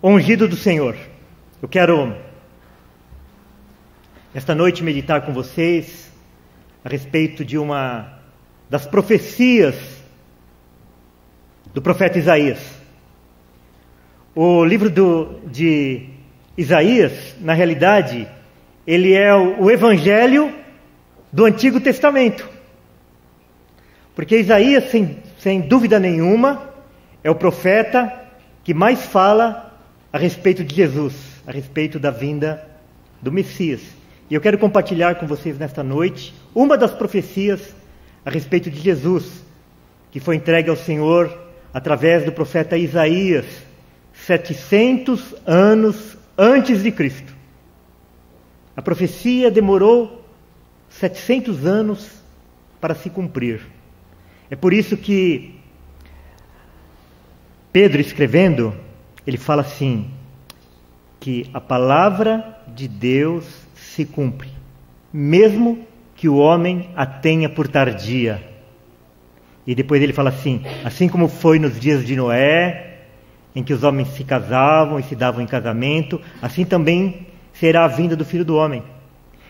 Ungido do Senhor. Eu quero, esta noite, meditar com vocês a respeito de uma das profecias do profeta Isaías. O livro de Isaías, na realidade, ele é o evangelho do Antigo Testamento. Porque Isaías, sem dúvida nenhuma, é o profeta que mais fala a respeito de Jesus, a respeito da vinda do Messias. E eu quero compartilhar com vocês nesta noite uma das profecias a respeito de Jesus, que foi entregue ao Senhor através do profeta Isaías, 700 anos antes de Cristo. A profecia demorou 700 anos para se cumprir. É por isso que Pedro, escrevendo, ele fala assim, que a palavra de Deus se cumpre, mesmo que o homem a tenha por tardia. E depois ele fala assim como foi nos dias de Noé, em que os homens se casavam e se davam em casamento, assim também será a vinda do Filho do Homem.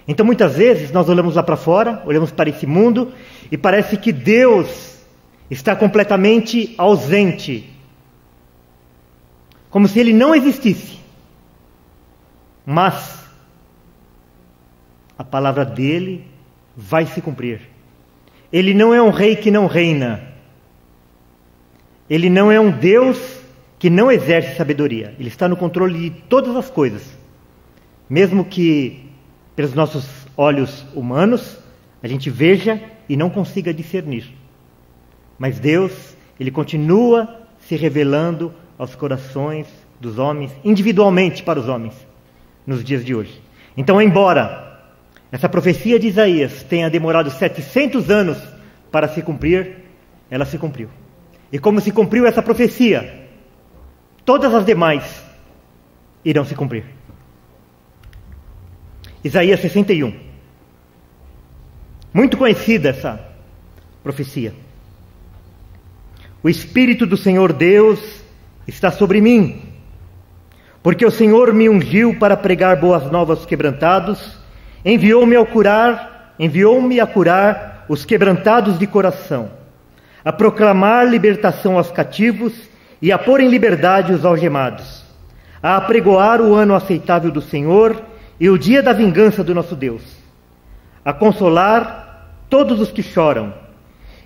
Então muitas vezes nós olhamos lá para fora, olhamos para esse mundo, e parece que Deus está completamente ausente, como se ele não existisse. Mas a palavra dele vai se cumprir. Ele não é um rei que não reina. Ele não é um Deus que não exerce sabedoria. Ele está no controle de todas as coisas. Mesmo que pelos nossos olhos humanos a gente veja e não consiga discernir. Mas Deus, ele continua se revelando aos corações dos homens, individualmente para os homens, nos dias de hoje. Então, embora essa profecia de Isaías tenha demorado 700 anos para se cumprir, ela se cumpriu. E como se cumpriu essa profecia, todas as demais irão se cumprir. Isaías 61. Muito conhecida essa profecia. O Espírito do Senhor Deus está sobre mim, porque o Senhor me ungiu para pregar boas novas aos quebrantados, enviou-me a curar os quebrantados de coração, a proclamar libertação aos cativos e a pôr em liberdade os algemados, a apregoar o ano aceitável do Senhor e o dia da vingança do nosso Deus, a consolar todos os que choram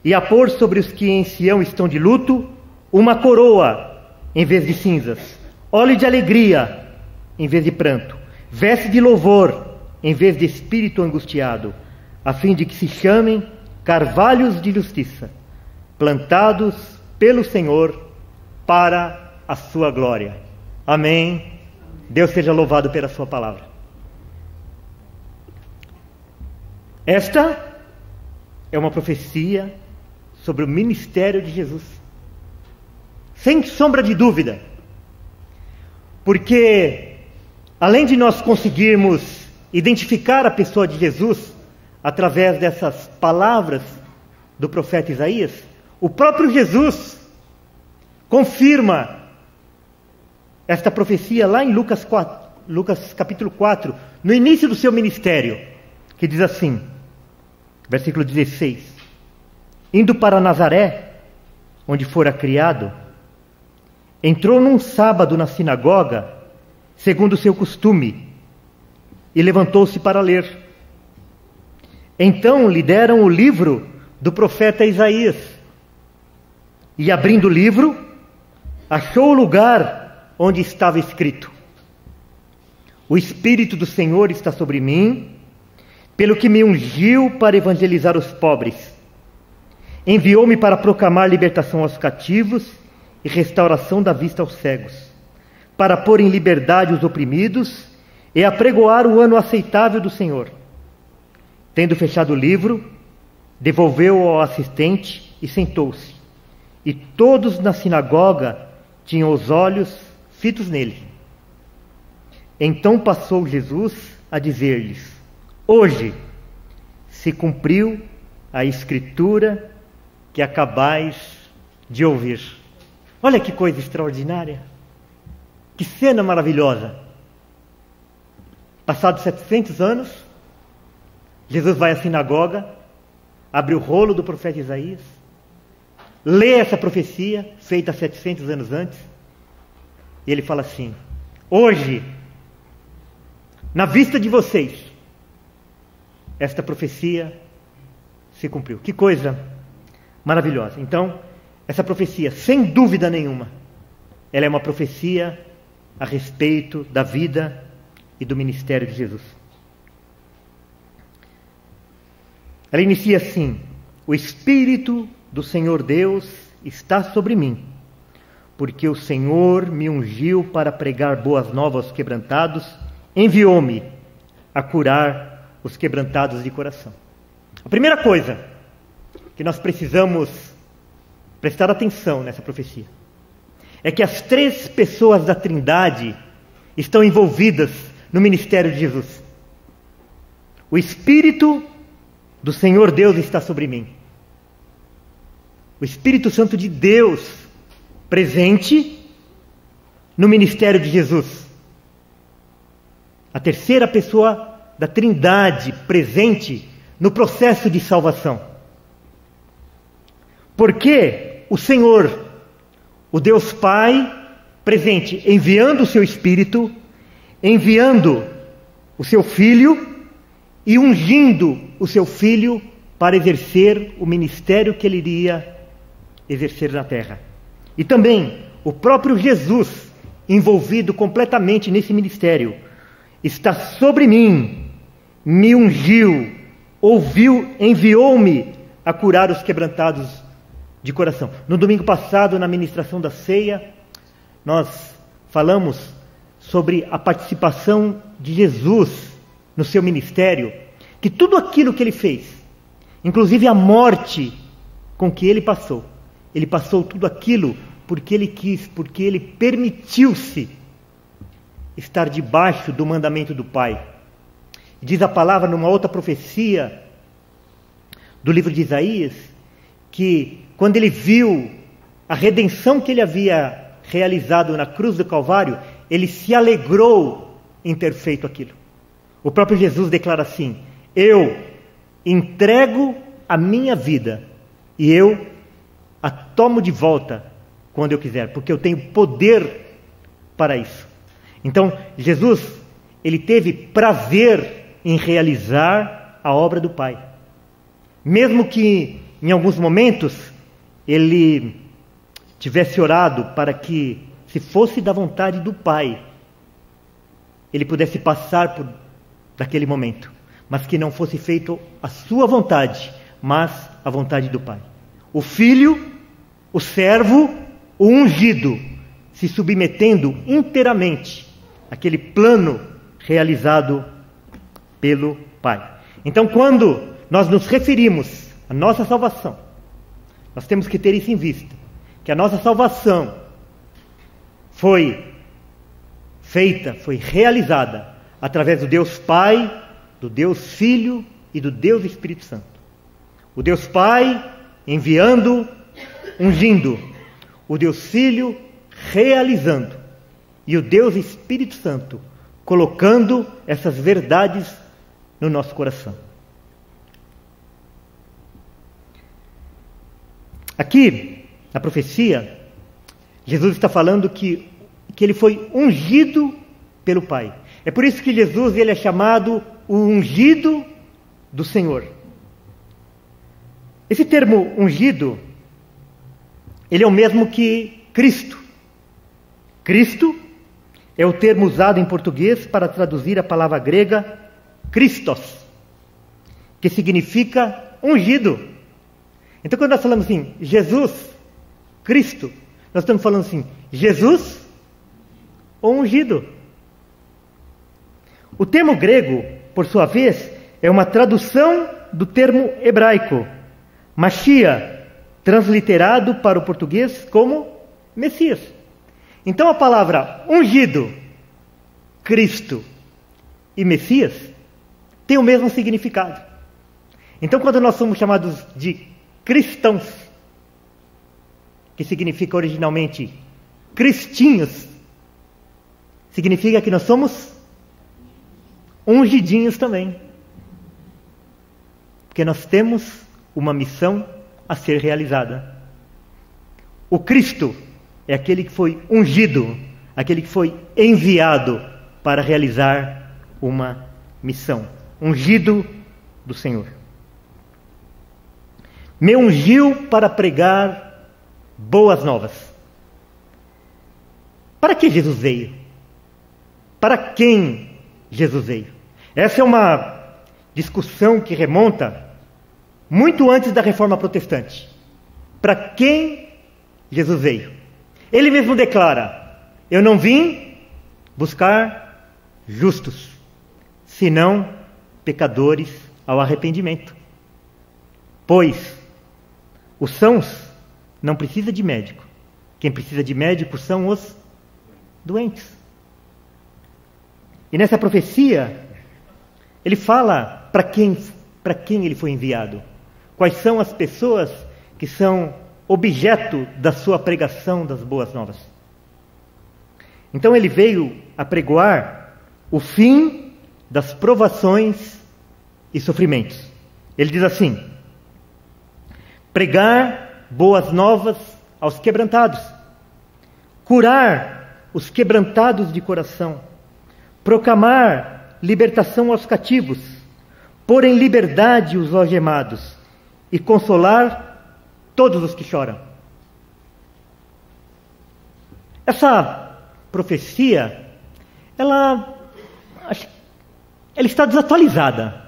e a pôr sobre os que em Sião estão de luto uma coroa em vez de cinzas, óleo de alegria em vez de pranto, veste de louvor em vez de espírito angustiado, a fim de que se chamem carvalhos de justiça, plantados pelo Senhor para a sua glória. Amém. Deus seja louvado pela sua palavra. Esta é uma profecia sobre o ministério de Jesus. Sem sombra de dúvida. Porque, além de nós conseguirmos identificar a pessoa de Jesus através dessas palavras do profeta Isaías, o próprio Jesus confirma esta profecia lá em Lucas capítulo 4, no início do seu ministério, que diz assim, versículo 16: indo para Nazaré, onde fora criado, entrou num sábado na sinagoga, segundo o seu costume, e levantou-se para ler. Então lhe deram o livro do profeta Isaías. E abrindo o livro, achou o lugar onde estava escrito: o Espírito do Senhor está sobre mim, pelo que me ungiu para evangelizar os pobres. Enviou-me para proclamar libertação aos cativos e restauração da vista aos cegos, para pôr em liberdade os oprimidos e apregoar o ano aceitável do Senhor. Tendo fechado o livro, devolveu-o ao assistente e sentou-se. E todos na sinagoga tinham os olhos fitos nele. Então passou Jesus a dizer-lhes: hoje se cumpriu a escritura que acabais de ouvir. Olha que coisa extraordinária. Que cena maravilhosa! Passados 700 anos, Jesus vai à sinagoga, abre o rolo do profeta Isaías, lê essa profecia, feita 700 anos antes, e ele fala assim: hoje, na vista de vocês, esta profecia se cumpriu. Que coisa maravilhosa! Então, essa profecia, sem dúvida nenhuma, ela é uma profecia a respeito da vida e do ministério de Jesus. Ela inicia assim: o Espírito do Senhor Deus está sobre mim, porque o Senhor me ungiu para pregar boas novas aos quebrantados, enviou-me a curar os quebrantados de coração. A primeira coisa que nós precisamos prestar atenção nessa profecia é que as três pessoas da Trindade estão envolvidas no ministério de Jesus. O Espírito do Senhor Deus está sobre mim. O Espírito Santo de Deus presente no ministério de Jesus. A terceira pessoa da Trindade presente no processo de salvação. Porque o Senhor, o Deus Pai, presente, enviando o seu Espírito, enviando o seu Filho e ungindo o seu Filho para exercer o ministério que ele iria exercer na terra. E também o próprio Jesus, envolvido completamente nesse ministério, está sobre mim, me ungiu, enviou-me a curar os quebrantados de coração. No domingo passado, na ministração da ceia, nós falamos sobre a participação de Jesus no seu ministério, que tudo aquilo que ele fez, inclusive a morte com que ele passou tudo aquilo porque ele quis, porque ele permitiu-se estar debaixo do mandamento do Pai. Diz a palavra numa outra profecia do livro de Isaías, que quando ele viu a redenção que ele havia realizado na cruz do Calvário, ele se alegrou em ter feito aquilo. O próprio Jesus declara assim: eu entrego a minha vida e eu a tomo de volta quando eu quiser, porque eu tenho poder para isso. Então, Jesus, ele teve prazer em realizar a obra do Pai. Mesmo que em alguns momentos ele tivesse orado para que, se fosse da vontade do Pai, ele pudesse passar por daquele momento, mas que não fosse feito a sua vontade, mas a vontade do Pai. O Filho, o servo, o ungido, se submetendo inteiramente àquele plano realizado pelo Pai. Então, quando nós nos referimos à nossa salvação, nós temos que ter isso em vista, que a nossa salvação foi feita, foi realizada através do Deus Pai, do Deus Filho e do Deus Espírito Santo. O Deus Pai enviando, ungindo, o Deus Filho realizando, e o Deus Espírito Santo colocando essas verdades no nosso coração. Aqui, na profecia, Jesus está falando que ele foi ungido pelo Pai. É por isso que Jesus ele é chamado o ungido do Senhor. Esse termo ungido, ele é o mesmo que Cristo. Cristo é o termo usado em português para traduzir a palavra grega Christos, que significa ungido. Então, quando nós falamos assim, Jesus, Cristo, nós estamos falando assim, Jesus ou ungido. O termo grego, por sua vez, é uma tradução do termo hebraico, Machia, transliterado para o português como Messias. Então a palavra ungido, Cristo e Messias tem o mesmo significado. Então, quando nós somos chamados de cristãos, que significa originalmente cristinhos, significa que nós somos ungidinhos também. Porque nós temos uma missão a ser realizada. O Cristo é aquele que foi ungido, aquele que foi enviado para realizar uma missão. Ungido do Senhor. Me ungiu para pregar boas novas. Para que Jesus veio? Para quem Jesus veio? Essa é uma discussão que remonta muito antes da Reforma Protestante. Para quem Jesus veio? Ele mesmo declara: eu não vim buscar justos, senão pecadores ao arrependimento. Pois os sãos não precisam de médico. Quem precisa de médico são os doentes. E nessa profecia, ele fala para quem ele foi enviado. Quais são as pessoas que são objeto da sua pregação das boas novas. Então ele veio apregoar o fim das provações e sofrimentos. Ele diz assim: pregar boas novas aos quebrantados, curar os quebrantados de coração, proclamar libertação aos cativos, pôr em liberdade os algemados e consolar todos os que choram. Essa profecia, ela está desatualizada.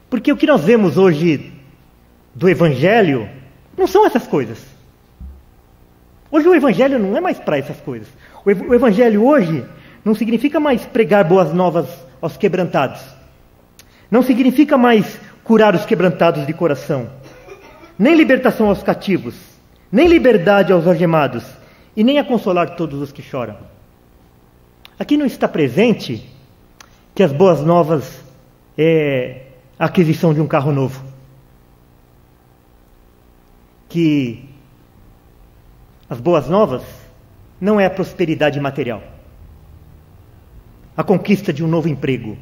Porque o que nós vemos hoje do Evangelho não são essas coisas. Hoje o Evangelho não é mais para essas coisas. O Evangelho hoje não significa mais pregar boas novas aos quebrantados. Não significa mais curar os quebrantados de coração. Nem libertação aos cativos. Nem liberdade aos algemados. E nem a consolar todos os que choram. Aqui não está presente que as boas novas é a aquisição de um carro novo. Que as boas novas não é a prosperidade material. A conquista de um novo emprego.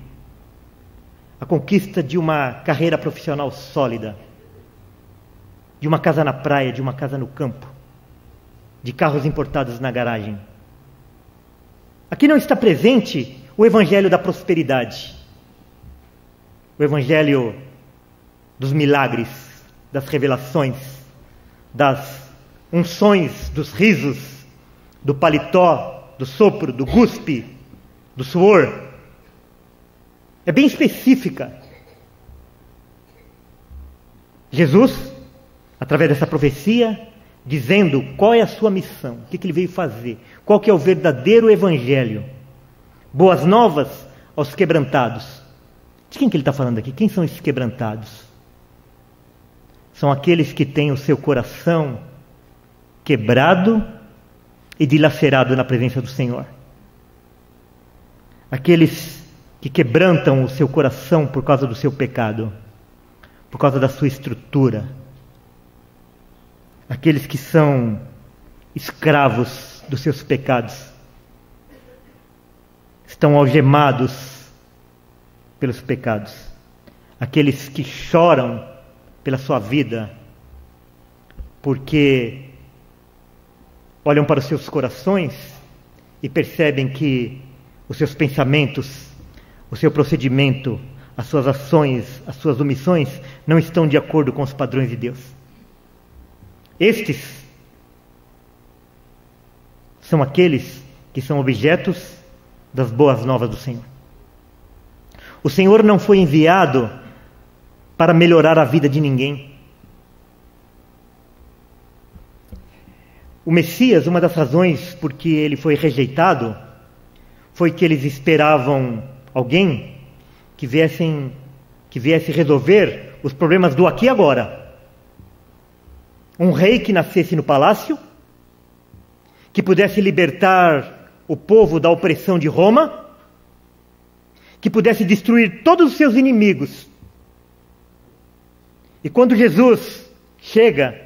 A conquista de uma carreira profissional sólida. De uma casa na praia, de uma casa no campo. De carros importados na garagem. Aqui não está presente o evangelho da prosperidade. O evangelho dos milagres, das revelações, das unções, dos risos, do paletó, do sopro, do guspe, do suor. É bem específica. Jesus, através dessa profecia, dizendo qual é a sua missão, o que ele veio fazer, qual que é o verdadeiro evangelho. Boas novas aos quebrantados. De quem que ele está falando aqui? Quem são esses quebrantados? São aqueles que têm o seu coração quebrado e dilacerado na presença do Senhor. Aqueles que quebrantam o seu coração por causa do seu pecado, por causa da sua estrutura. Aqueles que são escravos dos seus pecados, estão algemados pelos pecados. Aqueles que choram pela sua vida, porque olham para os seus corações e percebem que os seus pensamentos, o seu procedimento, as suas ações, as suas omissões não estão de acordo com os padrões de Deus. Estes são aqueles que são objetos das boas novas do Senhor. O Senhor não foi enviado para melhorar a vida de ninguém. O Messias, uma das razões por que ele foi rejeitado, foi que eles esperavam alguém que viesse resolver os problemas do aqui e agora. Um rei que nascesse no palácio, que pudesse libertar o povo da opressão de Roma, que pudesse destruir todos os seus inimigos. E quando Jesus chega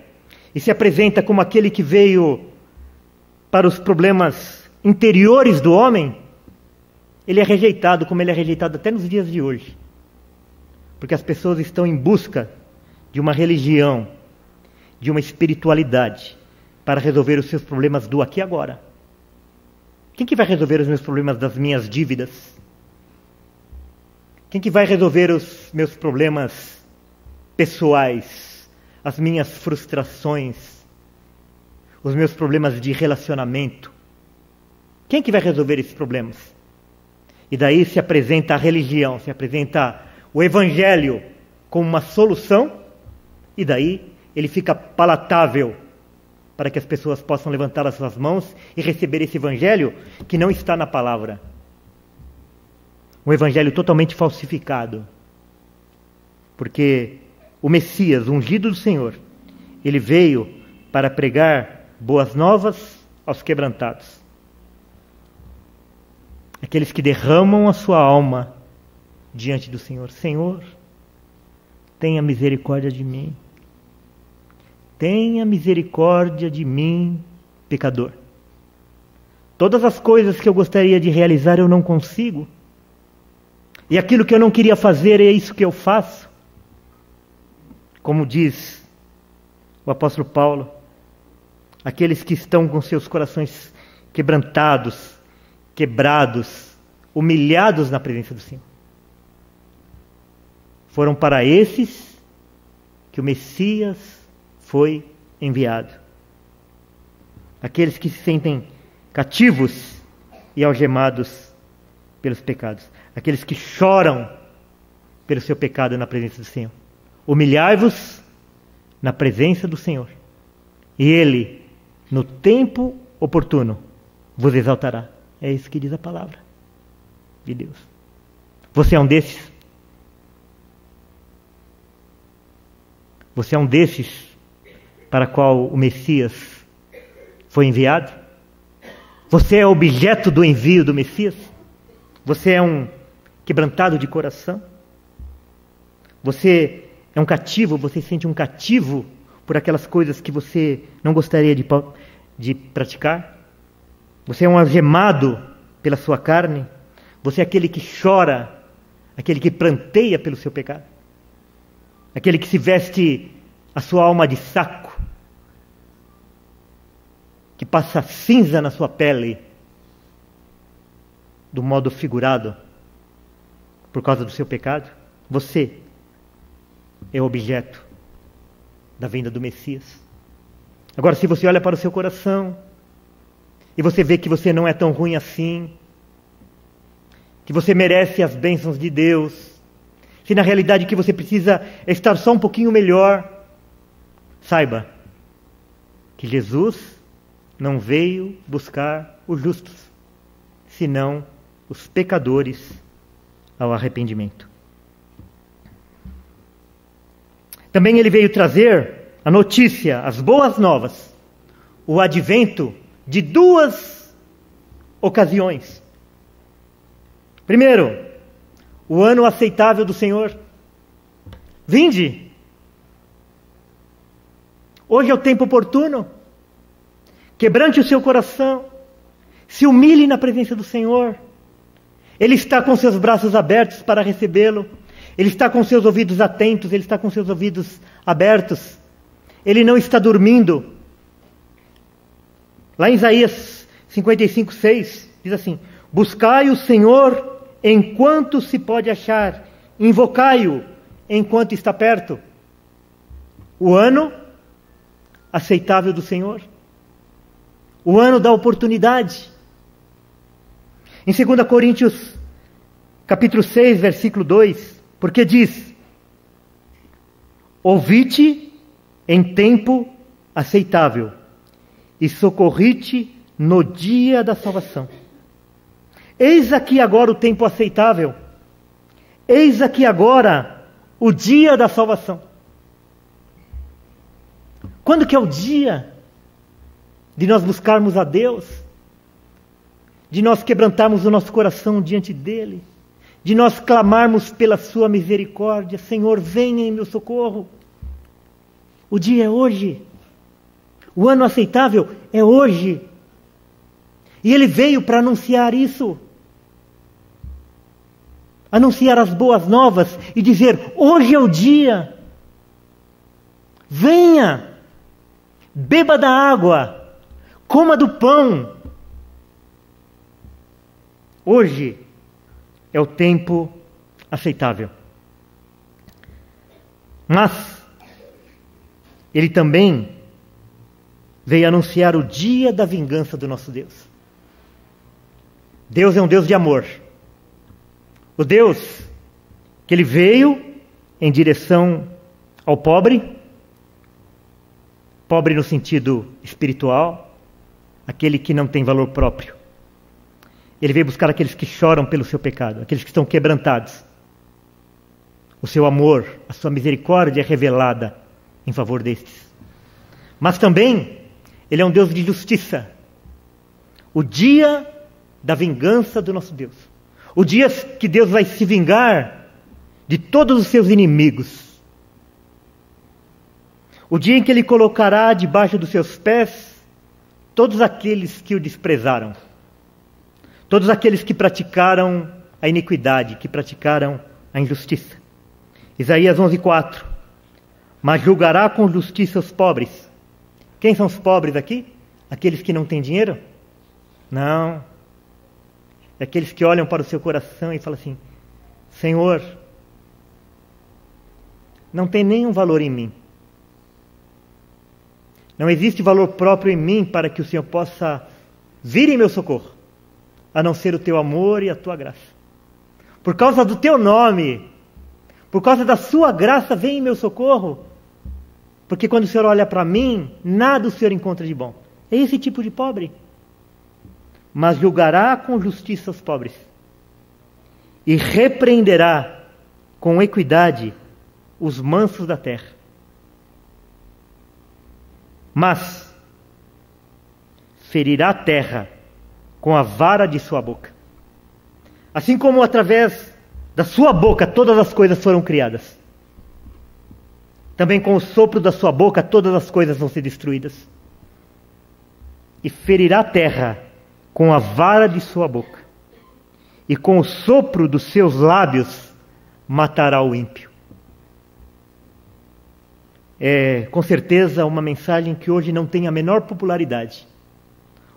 e se apresenta como aquele que veio para os problemas interiores do homem, ele é rejeitado, como ele é rejeitado até nos dias de hoje. Porque as pessoas estão em busca de uma religião, de uma espiritualidade, para resolver os seus problemas do aqui e agora. Quem que vai resolver os meus problemas das minhas dívidas? Quem que vai resolver os meus problemas pessoais, as minhas frustrações, os meus problemas de relacionamento? Quem que vai resolver esses problemas? E daí se apresenta a religião, se apresenta o evangelho como uma solução, e daí ele fica palatável para que as pessoas possam levantar as suas mãos e receber esse evangelho que não está na palavra. Um evangelho totalmente falsificado. Porque o Messias, ungido do Senhor, ele veio para pregar boas novas aos quebrantados. Aqueles que derramam a sua alma diante do Senhor. Senhor, tenha misericórdia de mim. Tenha misericórdia de mim, pecador. Todas as coisas que eu gostaria de realizar eu não consigo. E aquilo que eu não queria fazer é isso que eu faço. Como diz o apóstolo Paulo, aqueles que estão com seus corações quebrantados, quebrados, humilhados na presença do Senhor. Foram para esses que o Messias foi enviado. Aqueles que se sentem cativos e algemados pelos pecados. Aqueles que choram pelo seu pecado na presença do Senhor. Humilhai-vos na presença do Senhor, e Ele, no tempo oportuno, vos exaltará. É isso que diz a palavra de Deus. Você é um desses? Você é um desses para qual o Messias foi enviado? Você é objeto do envio do Messias? Você é um quebrantado de coração? Você é um cativo, você se sente um cativo por aquelas coisas que você não gostaria de praticar? Você é um algemado pela sua carne? Você é aquele que chora, aquele que pranteia pelo seu pecado? Aquele que se veste a sua alma de saco? Que passa cinza na sua pele, do modo figurado, por causa do seu pecado? Você é o objeto da vinda do Messias. Agora, se você olha para o seu coração e você vê que você não é tão ruim assim, que você merece as bênçãos de Deus, se na realidade que você precisa estar só um pouquinho melhor, saiba que Jesus não veio buscar os justos, senão os pecadores ao arrependimento. Também ele veio trazer a notícia, as boas novas, o advento de duas ocasiões. Primeiro, o ano aceitável do Senhor. Vinde! Hoje é o tempo oportuno. Quebrante o seu coração. Se humilhe na presença do Senhor. Ele está com seus braços abertos para recebê-lo. Ele está com seus ouvidos atentos. Ele está com seus ouvidos abertos. Ele não está dormindo. Lá em Isaías 55:6 diz assim: buscai o Senhor enquanto se pode achar, invocai-o enquanto está perto. O ano aceitável do Senhor, o ano da oportunidade. Em 2 Coríntios capítulo 6, versículo 2, porque diz: ouvi-te em tempo aceitável e socorri-te no dia da salvação. Eis aqui agora o tempo aceitável. Eis aqui agora o dia da salvação. Quando que é o dia de nós buscarmos a Deus? De nós quebrantarmos o nosso coração diante dEle? De nós clamarmos pela sua misericórdia? Senhor, venha em meu socorro. O dia é hoje. O ano aceitável é hoje. E ele veio para anunciar isso. Anunciar as boas novas e dizer: hoje é o dia. Venha, beba da água, coma do pão. Hoje é o tempo aceitável. Mas ele também veio anunciar o dia da vingança do nosso Deus. Deus é um Deus de amor. O Deus que ele veio em direção ao pobre, pobre no sentido espiritual, aquele que não tem valor próprio. Ele veio buscar aqueles que choram pelo seu pecado, aqueles que estão quebrantados. O seu amor, a sua misericórdia é revelada em favor destes. Mas também, ele é um Deus de justiça. O dia da vingança do nosso Deus. O dia que Deus vai se vingar de todos os seus inimigos. O dia em que ele colocará debaixo dos seus pés todos aqueles que o desprezaram. Todos aqueles que praticaram a iniquidade, que praticaram a injustiça. Isaías 11:4. Mas julgará com justiça os pobres. Quem são os pobres aqui? Aqueles que não têm dinheiro? Não. É aqueles que olham para o seu coração e falam assim: Senhor, não tem nenhum valor em mim. Não existe valor próprio em mim para que o Senhor possa vir em meu socorro, a não ser o teu amor e a tua graça. Por causa do teu nome, por causa da sua graça, vem em meu socorro. Porque quando o Senhor olha para mim, nada o Senhor encontra de bom. É esse tipo de pobre. Mas julgará com justiça os pobres e repreenderá com equidade os mansos da terra. Mas ferirá a terra com a vara de sua boca. Assim como através da sua boca todas as coisas foram criadas, também com o sopro da sua boca todas as coisas vão ser destruídas. E ferirá a terra com a vara de sua boca, e com o sopro dos seus lábios matará o ímpio. É com certeza uma mensagem que hoje não tem a menor popularidade.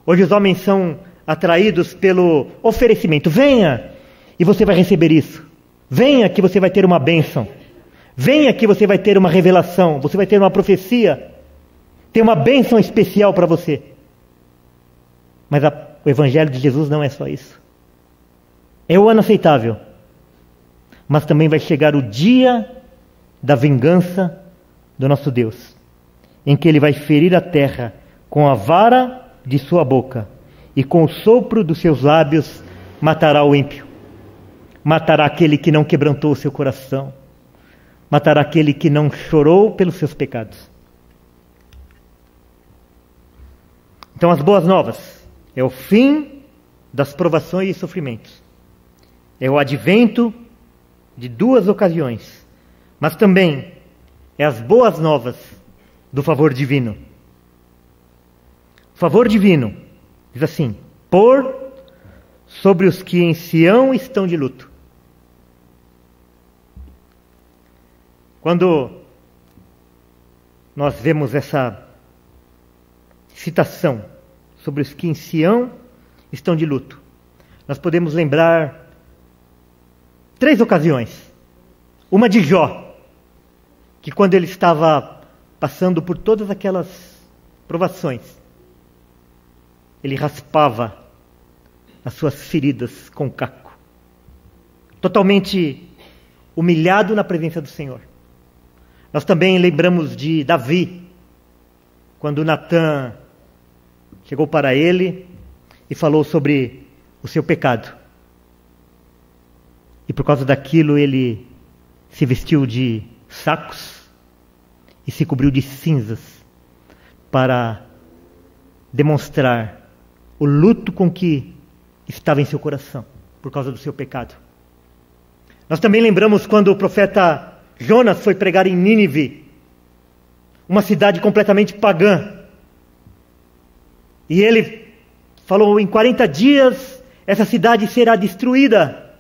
Hoje os homens são atraídos pelo oferecimento. Venha e você vai receber isso. Venha que você vai ter uma bênção. Venha que você vai ter uma revelação. Você vai ter uma profecia. Tem uma bênção especial para você. Mas o Evangelho de Jesus não é só isso. É o ano aceitável. Mas também vai chegar o dia da vingança do nosso Deus, em que ele vai ferir a terra com a vara de sua boca, e com o sopro dos seus lábios matará o ímpio. Matará aquele que não quebrantou o seu coração. Matará aquele que não chorou pelos seus pecados. Então as boas novas é o fim das provações e sofrimentos. É o advento de duas ocasiões, mas também é as boas novas do favor divino. O favor divino diz assim: pôr sobre os que em Sião estão de luto. Quando nós vemos essa citação sobre os que em Sião estão de luto, nós podemos lembrar 3 ocasiões. Uma de Jó, que quando ele estava passando por todas aquelas provações, ele raspava as suas feridas com caco, totalmente humilhado na presença do Senhor. Nós também lembramos de Davi, quando Natã chegou para ele e falou sobre o seu pecado. E por causa daquilo ele se vestiu de sacos e se cobriu de cinzas para demonstrar o luto com que estava em seu coração por causa do seu pecado. Nós também lembramos quando o profeta Jonas foi pregar em Nínive, uma cidade completamente pagã, e ele falou: em 40 dias essa cidade será destruída.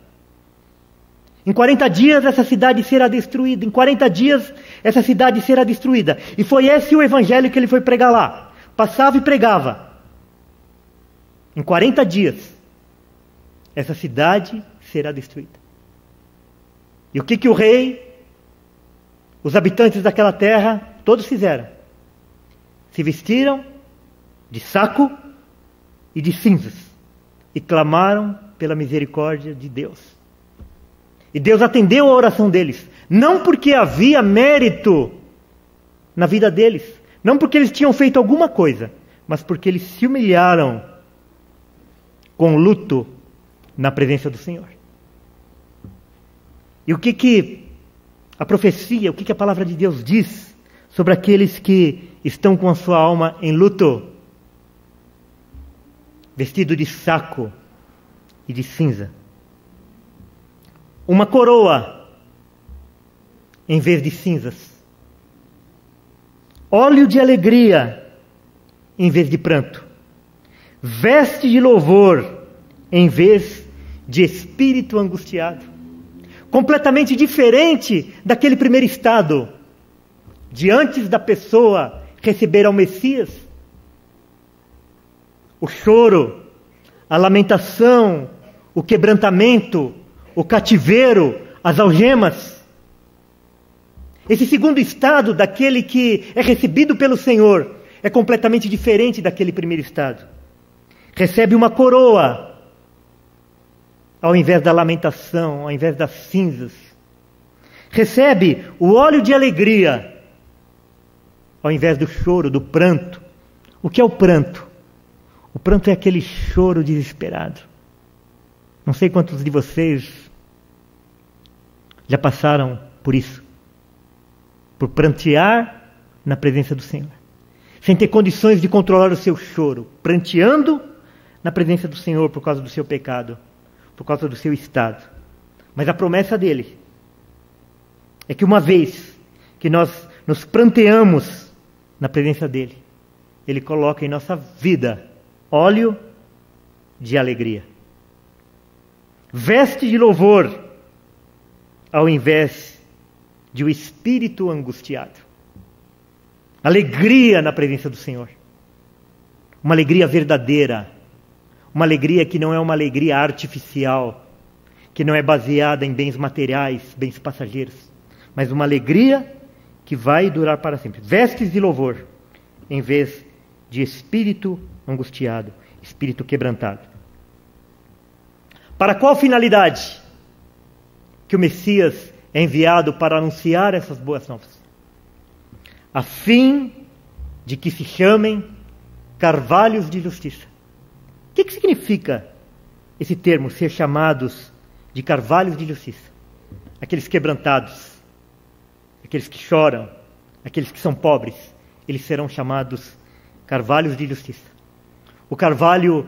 Em 40 dias essa cidade será destruída. Em 40 dias essa cidade será destruída. E foi esse o evangelho que ele foi pregar lá. Passava e pregava. Em 40 dias essa cidade será destruída. E o que o rei, os habitantes daquela terra, todos fizeram? Se vestiram de saco e de cinzas e clamaram pela misericórdia de Deus. E Deus atendeu a oração deles, não porque havia mérito na vida deles, não porque eles tinham feito alguma coisa, mas porque eles se humilharam com luto na presença do Senhor. E o que a profecia, o que a palavra de Deus diz sobre aqueles que estão com a sua alma em luto? Vestido de saco e de cinza. Uma coroa em vez de cinzas. Óleo de alegria em vez de pranto. Veste de louvor em vez de espírito angustiado. Completamente diferente daquele primeiro estado, de antes da pessoa receber ao Messias. O choro, a lamentação, o quebrantamento, o cativeiro, as algemas. Esse segundo estado daquele que é recebido pelo Senhor é completamente diferente daquele primeiro estado. Recebe uma coroa ao invés da lamentação, ao invés das cinzas. Recebe o óleo de alegria ao invés do choro, do pranto. O que é o pranto? O pranto é aquele choro desesperado. Não sei quantos de vocês já passaram por isso. Por prantear na presença do Senhor. Sem ter condições de controlar o seu choro. Pranteando na presença do Senhor por causa do seu pecado. Por causa do seu estado. Mas a promessa dele é que uma vez que nós nos pranteamos na presença dele, ele coloca em nossa vida óleo de alegria. Veste de louvor ao invés de um espírito angustiado. Alegria na presença do Senhor. Uma alegria verdadeira. Uma alegria que não é uma alegria artificial, que não é baseada em bens materiais, bens passageiros, mas uma alegria que vai durar para sempre. Vestes de louvor, em vez de espírito angustiado, espírito quebrantado. Para qual finalidade que o Messias é enviado para anunciar essas boas novas? A fim de que se chamem carvalhos de justiça. O que significa esse termo, ser chamados de carvalhos de justiça? Aqueles quebrantados, aqueles que choram, aqueles que são pobres, eles serão chamados carvalhos de justiça. O carvalho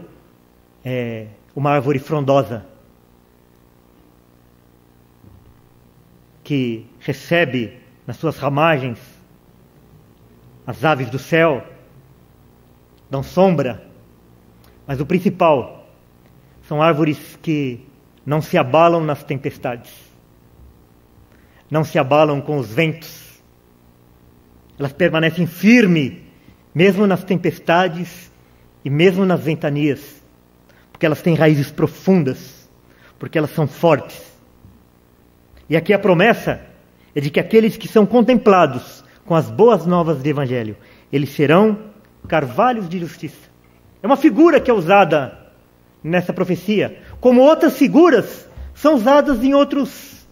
é uma árvore frondosa que recebe nas suas ramagens as aves do céu, dão sombra. Mas o principal são árvores que não se abalam nas tempestades, não se abalam com os ventos. Elas permanecem firmes, mesmo nas tempestades e mesmo nas ventanias, porque elas têm raízes profundas, porque elas são fortes. E aqui a promessa é de que aqueles que são contemplados com as boas novas do Evangelho, eles serão carvalhos de justiça. É uma figura que é usada nessa profecia, como outras figuras são usadas em outros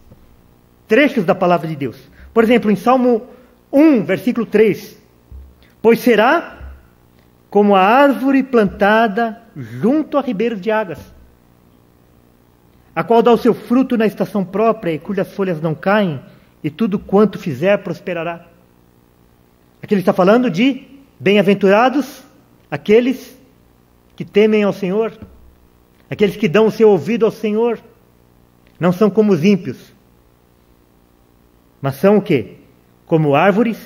trechos da palavra de Deus. Por exemplo, em Salmo 1, versículo 3. Pois será como a árvore plantada junto a ribeiros de águas, a qual dá o seu fruto na estação própria e cujas folhas não caem, e tudo quanto fizer prosperará. Aqui ele está falando de bem-aventurados aqueles que temem ao Senhor, aqueles que dão o seu ouvido ao Senhor. Não são como os ímpios, mas são o quê? Como árvores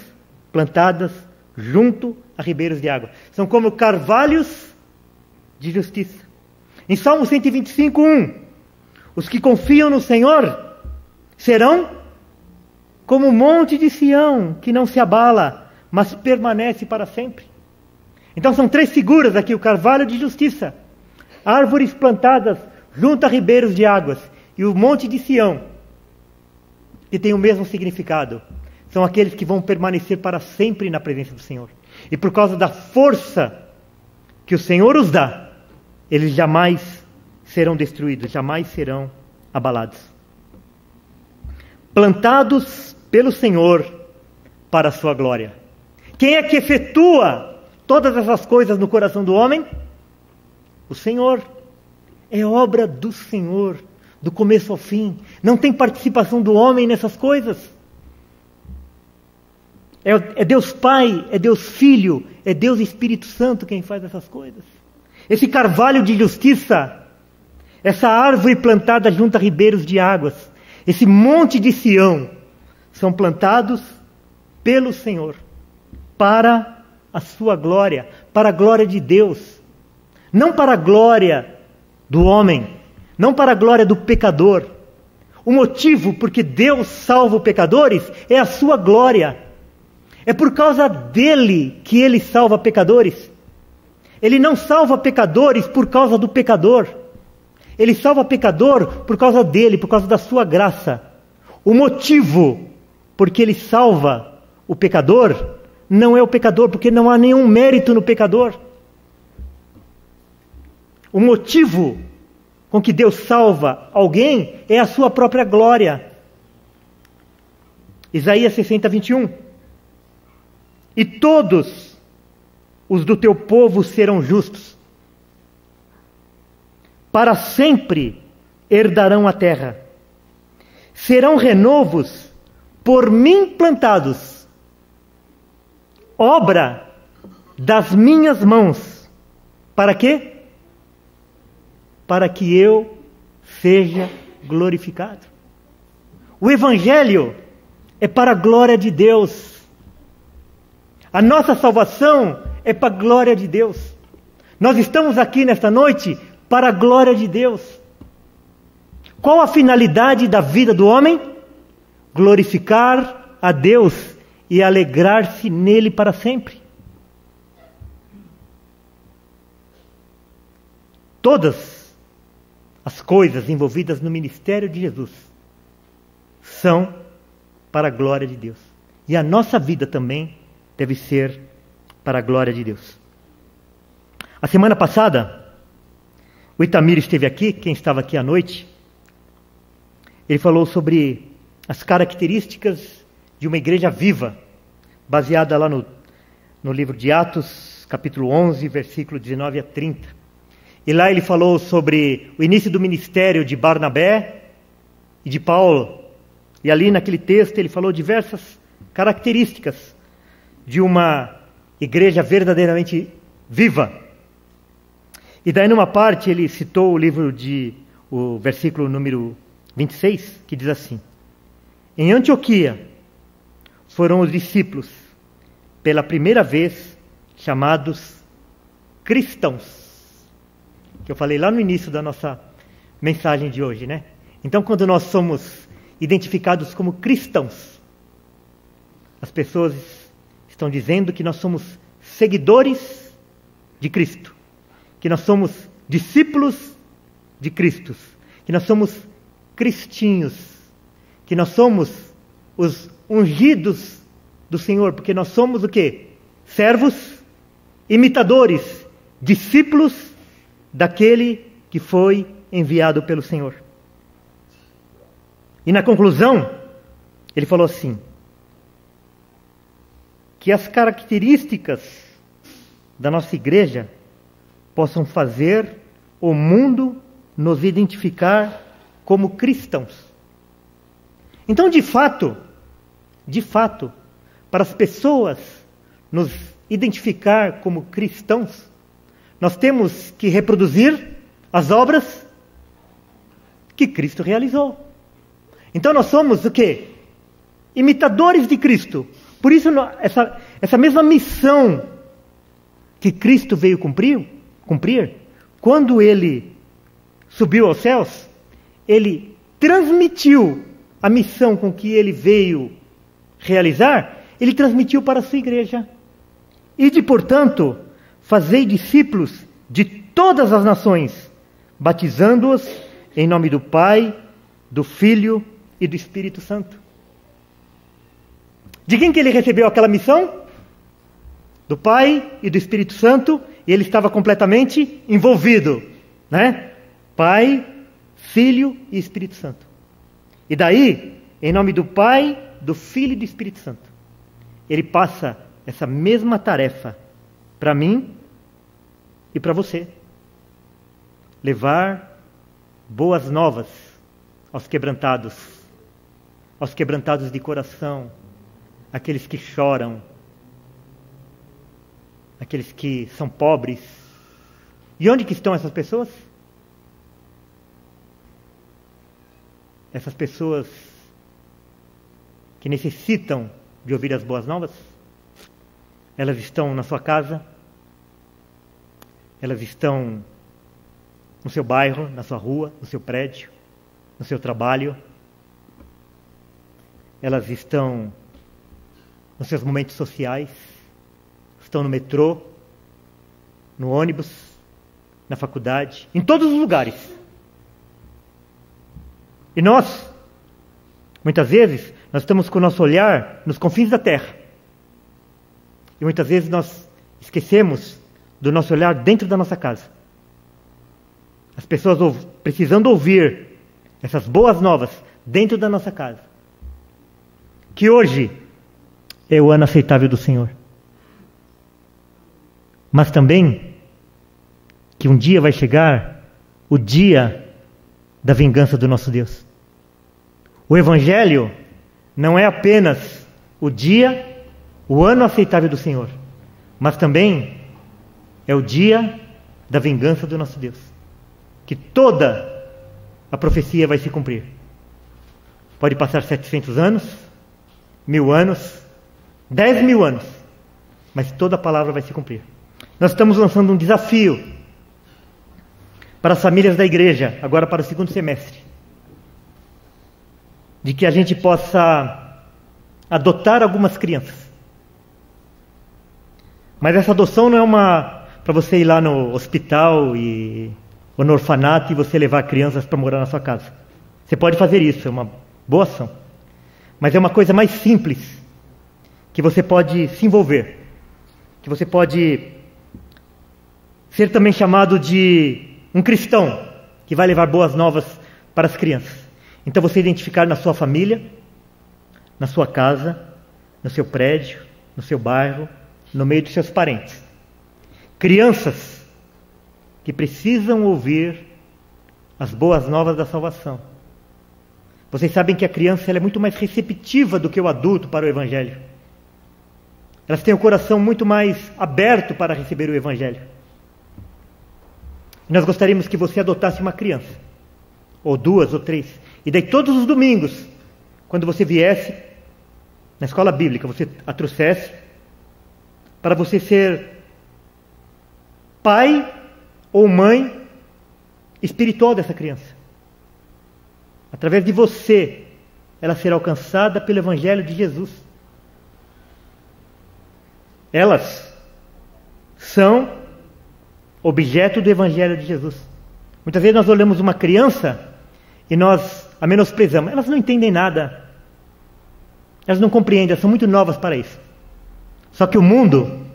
plantadas junto a ribeiros de água. São como carvalhos de justiça. Em Salmo 125, 1, os que confiam no Senhor serão como o monte de Sião, que não se abala, mas permanece para sempre. Então são 3 figuras aqui: o carvalho de justiça, árvores plantadas junto a ribeiros de águas, e o monte de Sião, que tem o mesmo significado. São aqueles que vão permanecer para sempre na presença do Senhor. E por causa da força que o Senhor os dá, eles jamais serão destruídos, jamais serão abalados. Plantados pelo Senhor para a sua glória. Quem é que efetua todas essas coisas no coração do homem? O Senhor. É obra do Senhor, do começo ao fim. Não tem participação do homem nessas coisas. É Deus Pai, é Deus Filho, é Deus Espírito Santo quem faz essas coisas. Esse carvalho de justiça, essa árvore plantada junto a ribeiros de águas, esse monte de Sião, são plantados pelo Senhor, para a sua glória, para a glória de Deus. Não para a glória do homem, não para a glória do pecador. O motivo porque Deus salva os pecadores é a sua glória. É por causa dele que ele salva pecadores. Ele não salva pecadores por causa do pecador. Ele salva pecador por causa dele, por causa da sua graça. O motivo porque ele salva o pecador não é o pecador, porque não há nenhum mérito no pecador. O motivo com que Deus salva alguém é a sua própria glória. Isaías 60, 21. E todos os do teu povo serão justos. Para sempre herdarão a terra. Serão renovos por mim plantados, obra das minhas mãos. Para quê? Para que eu seja glorificado. O Evangelho é para a glória de Deus. A nossa salvação é para a glória de Deus. Nós estamos aqui nesta noite para a glória de Deus. Qual a finalidade da vida do homem? Glorificar a Deus e alegrar-se nele para sempre. Todas as coisas envolvidas no ministério de Jesus são para a glória de Deus. E a nossa vida também deve ser para a glória de Deus. A semana passada, o Itamir esteve aqui, quem estava aqui à noite, ele falou sobre as características de uma igreja viva, baseada lá no livro de Atos, capítulo 11, versículo 19 a 30. E lá ele falou sobre o início do ministério de Barnabé e de Paulo. E ali naquele texto ele falou diversas características de uma igreja verdadeiramente viva. E daí numa parte ele citou o versículo número 26, que diz assim: em Antioquia foram os discípulos, pela primeira vez, chamados cristãos. Que eu falei lá no início da nossa mensagem de hoje, né? Então, quando nós somos identificados como cristãos, as pessoas estão dizendo que nós somos seguidores de Cristo, que nós somos discípulos de Cristo, que nós somos cristinhos, que nós somos os ungidos do Senhor, porque nós somos o quê? Servos, imitadores, discípulos daquele que foi enviado pelo Senhor. E na conclusão, ele falou assim: que as características da nossa igreja possam fazer o mundo nos identificar como cristãos. Então, de fato, para as pessoas nos identificar como cristãos, nós temos que reproduzir as obras que Cristo realizou. Então nós somos o quê? Imitadores de Cristo. Por isso essa mesma missão que Cristo veio cumprir, quando ele subiu aos céus, ele transmitiu a missão com que ele veio realizar, ele transmitiu para a sua igreja. Ide, portanto, fazei discípulos de todas as nações, batizando-os em nome do Pai, do Filho e do Espírito Santo. De quem que ele recebeu aquela missão? Do Pai e do Espírito Santo, e ele estava completamente envolvido, né? Pai, Filho e Espírito Santo. E daí, em nome do Pai, do Filho e do Espírito Santo, ele passa essa mesma tarefa para mim e para você. Levar boas novas aos quebrantados de coração, aqueles que choram, aqueles que são pobres. E onde que estão essas pessoas? Essas pessoas que necessitam de ouvir as boas novas, elas estão na sua casa, elas estão no seu bairro, na sua rua, no seu prédio, no seu trabalho, elas estão nos seus momentos sociais, estão no metrô, no ônibus, na faculdade, em todos os lugares. E nós, muitas vezes, nós estamos com o nosso olhar nos confins da terra. E muitas vezes nós esquecemos do nosso olhar dentro da nossa casa. As pessoas precisando ouvir essas boas novas dentro da nossa casa. Que hoje é o ano aceitável do Senhor. Mas também que um dia vai chegar o dia da vingança do nosso Deus. O Evangelho não é apenas o dia, o ano aceitável do Senhor, mas também é o dia da vingança do nosso Deus. Que toda a profecia vai se cumprir. Pode passar 700 anos, 1000 anos, 10.000 anos, mas toda a palavra vai se cumprir. Nós estamos lançando um desafio para as famílias da igreja, agora para o segundo semestre, de que a gente possa adotar algumas crianças. Mas essa adoção não é para você ir lá no hospital ou no orfanato e você levar crianças para morar na sua casa. Você pode fazer isso, é uma boa ação. Mas é uma coisa mais simples, que você pode se envolver, que você pode ser também chamado de um cristão, que vai levar boas novas para as crianças. Então você identificar na sua família, na sua casa, no seu prédio, no seu bairro, no meio dos seus parentes. Crianças que precisam ouvir as boas novas da salvação. Vocês sabem que a criança ela é muito mais receptiva do que o adulto para o Evangelho. Elas têm o coração muito mais aberto para receber o Evangelho. E nós gostaríamos que você adotasse uma criança, ou 2 ou 3, e daí todos os domingos, quando você viesse na escola bíblica, você a trouxesse para você ser pai ou mãe espiritual dessa criança. Através de você, ela será alcançada pelo Evangelho de Jesus. Elas são objeto do Evangelho de Jesus. Muitas vezes nós olhamos uma criança e nós a menosprezamos. Elas não entendem nada. Elas não compreendem, elas são muito novas para isso. Só que o mundo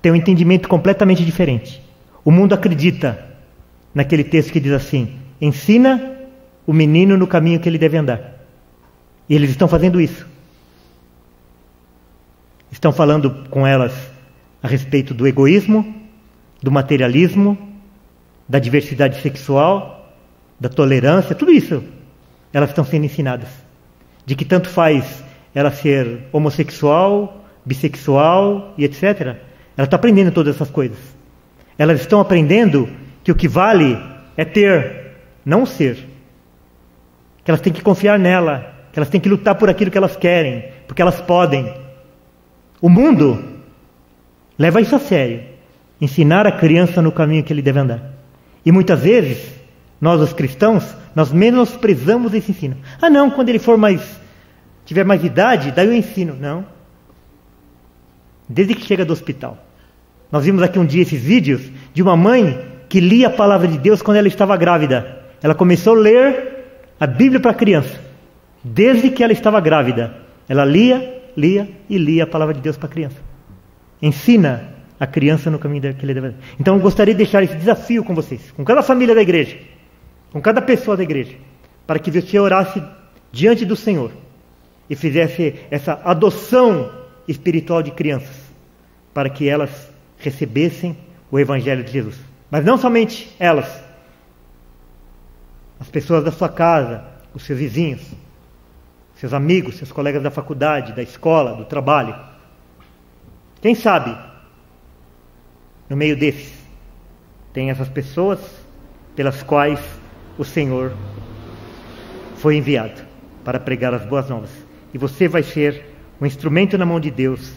tem um entendimento completamente diferente. O mundo acredita naquele texto que diz assim: ensina o menino no caminho que ele deve andar. E eles estão fazendo isso. Estão falando com elas a respeito do egoísmo, do materialismo, da diversidade sexual, da tolerância, tudo isso. Elas estão sendo ensinadas. De que tanto faz ela ser homossexual, bissexual e etc. Ela está aprendendo todas essas coisas. Elas estão aprendendo que o que vale é ter, não ser. Que elas têm que confiar nela, que elas têm que lutar por aquilo que elas querem, porque elas podem. O mundo leva isso a sério. Ensinar a criança no caminho que ele deve andar. E muitas vezes, nós os cristãos, nós menosprezamos esse ensino. Ah não, quando ele tiver mais idade, daí eu ensino. Não. Desde que chega do hospital. Nós vimos aqui um dia esses vídeos de uma mãe que lia a palavra de Deus quando ela estava grávida. Ela começou a ler a Bíblia para a criança. Desde que ela estava grávida. Ela lia e lia a palavra de Deus para a criança. Ensina a criança no caminho que ele deve. Então eu gostaria de deixar esse desafio com vocês, com cada família da igreja, com cada pessoa da igreja, para que você orasse diante do Senhor e fizesse essa adoção espiritual de crianças, para que elas recebessem o Evangelho de Jesus. Mas não somente elas, as pessoas da sua casa, os seus vizinhos, seus amigos, seus colegas da faculdade, da escola, do trabalho. Quem sabe, no meio desses, tem essas pessoas pelas quais o Senhor foi enviado para pregar as boas novas. E você vai ser um instrumento na mão de Deus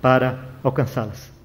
para alcançá-las.